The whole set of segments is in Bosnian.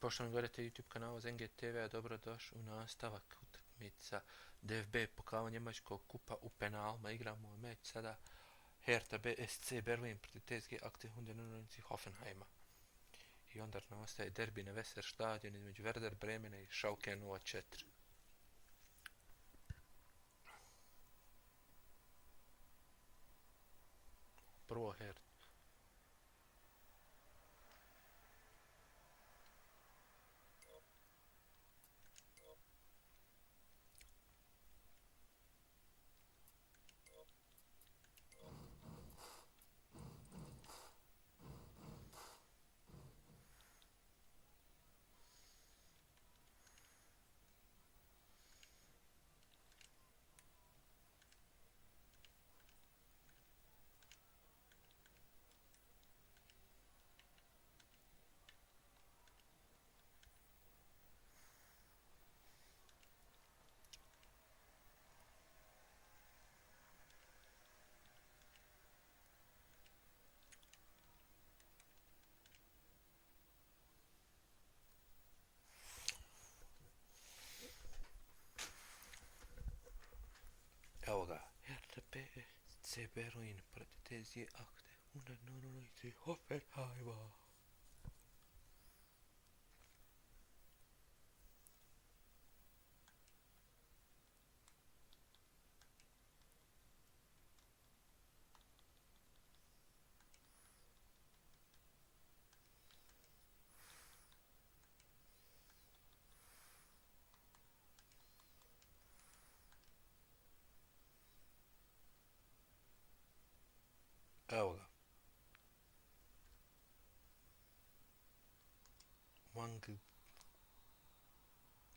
Poštovani gledatelji YouTube kanala Zenget TV, dobrodošli u nastavak utakmica DFB pokala Njemačkog kupa u penalima. Igramo meč sada Hertha BSC Berlin protiv TSG 1899 Hoffenheima. I onda nastaje derbi na Weserstadion između Werder Bremena i Schalke 04. Prvo Hertha. Evo ga, Hertha BSC Berlin protiv TSG 1899 Hoffenheima. Evo ga. Mangl.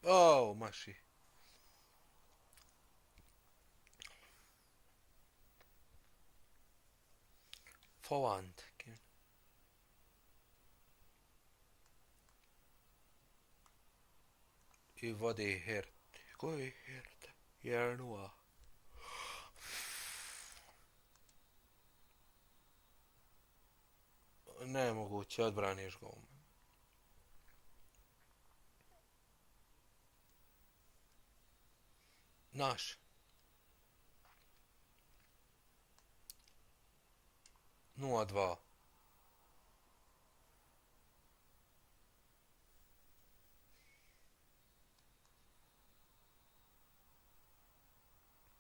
Oh, maši. Folland. I vodi Hertha. Koji Hertha? 1-0. Nemoguće, odbraniš gol. Naš. 0-2.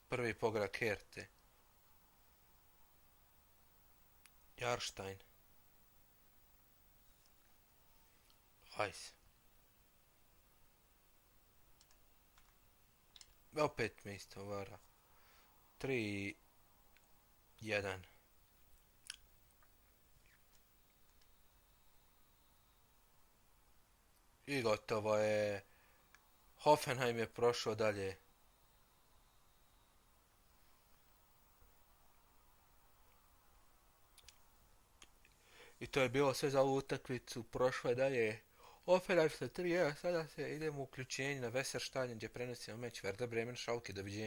Prvi pogodak Herthe. Jarstein. Hajs. Opet me isto vara. 3-1. I gotovo je. Hoffenheim je prošao dalje. I to je bilo sve za ovu utakmicu. Prošlo je dalje. Hoffenheim sa 3-1. Sada se idemo u uključenje na Weserstadion gdje prenosimo meč Werder Bremen Schalke. Doviđenja.